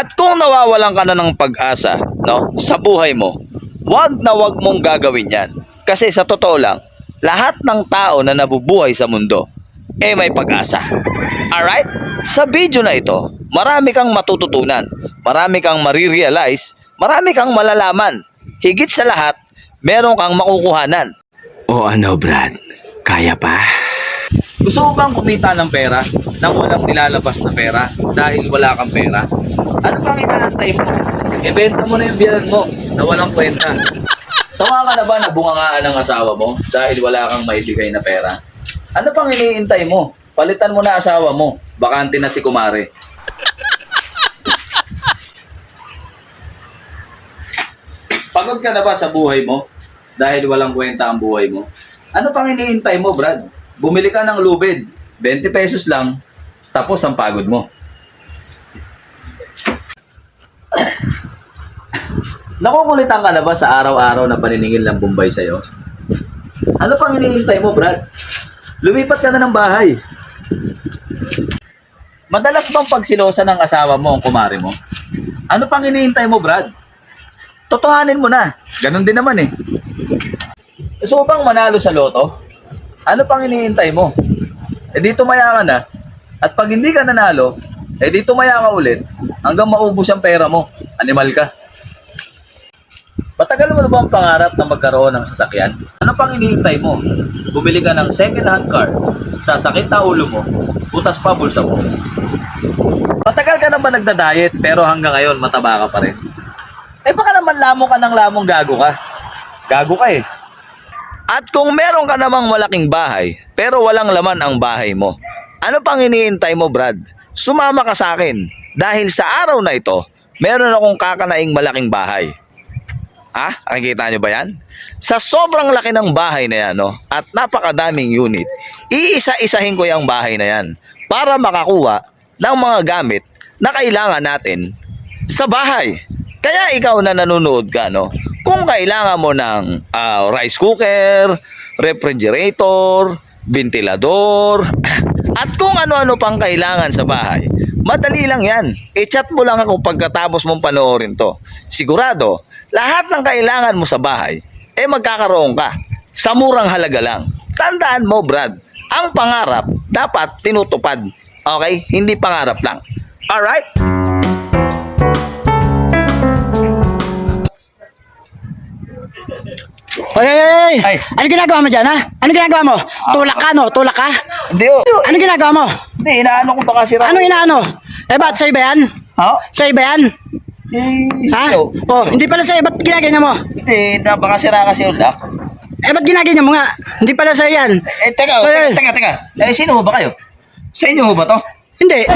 At kung nawawalan ka na ng pag-asa, no, sa buhay mo, wag na wag mong gagawin yan. Kasi sa totoo lang, lahat ng tao na nabubuhay sa mundo, may pag-asa. Alright? Sa video na ito, marami kang matututunan, marami kang marirealize, marami kang malalaman. Higit sa lahat, meron kang makukuhanan. O ano, Brad? Kaya pa? Gusto mo bang kumita ng pera nang walang nilalabas na pera dahil wala kang pera? Ano bang inaantay mo? Ibenta mo na yung biyanan mo na walang kwenta. Sawa ka na ba na bungangaan ng asawa mo dahil wala kang maibigay na pera? Ano pang iniintay mo? Palitan mo na asawa mo. Bakante na si kumare. Pagod ka na ba sa buhay mo dahil walang kwenta ang buhay mo? Ano pang iniintay mo, Brad? Bumili ka ng lubid, 20 pesos lang, tapos ang pagod mo. Nakukulitan ka na ba sa araw-araw na paniningil ng Bombay sa'yo? Ano pang iniintay mo, Brad? Lumipat ka na ng bahay. Madalas bang pagsilosa ng asawa mo ang kumare mo? Ano pang iniintay mo, Brad? Totohanin mo na. Ganon din naman eh. Gusto mo bang manalo sa loto? Ano pang iniintay mo? Di tumaya ka na. At pag hindi ka nanalo, di tumaya ka ulit hanggang maubos ang pera mo. Animal ka. Matagal mo na ba ang pangarap na magkaroon ng sasakyan? Ano pang iniintay mo? Bumili ka ng second-hand car, sasakit na ulo mo, butas pa bulsa mo. Matagal ka na ba nagda-diet pero hanggang ngayon mataba ka pa rin? Baka naman lamong ka ng lamong gago ka. Gago ka eh. At kung meron ka namang malaking bahay, pero walang laman ang bahay mo, ano pang iniintay mo, Brad? Sumama ka sa akin. Dahil sa araw na ito, meron akong kakanaing malaking bahay. Nakikita nyo ba yan? Sa sobrang laki ng bahay na yan, no, at napakadaming unit, iisa-isahin ko yung bahay na yan para makakuha ng mga gamit na kailangan natin sa bahay. Kaya ikaw na nanonood ka, no, kung kailangan mo ng rice cooker, refrigerator, ventilador, at kung ano-ano pang kailangan sa bahay, madali lang yan. I-chat mo lang ako pagkatapos mong panoorin to. Sigurado, lahat ng kailangan mo sa bahay, magkakaroon ka sa murang halaga lang. Tandaan mo, Brad, ang pangarap dapat tinutupad. Okay? Hindi pangarap lang. Alright? Oy! Ay. Ano ginagawa mo dyan, ha? Ano ginagawa mo? Tulak ka, no? Tulak ka? Hindi, Ano ginagawa mo? Hindi, inaano ko baka sira. Ano inaano? Ba't sa'yo ba yan? Ha? Sa'yo ba yan? Ha? Oh, hindi pala sa'yo. Ba't ginaganyan mo? Hindi, baka sira kasi yung lock. Ba't ginaganyan mo nga? Hindi pala sa'yo yan. Teka. Ay. Sino ho ba kayo? Sa inyo ho ba to? Hindi.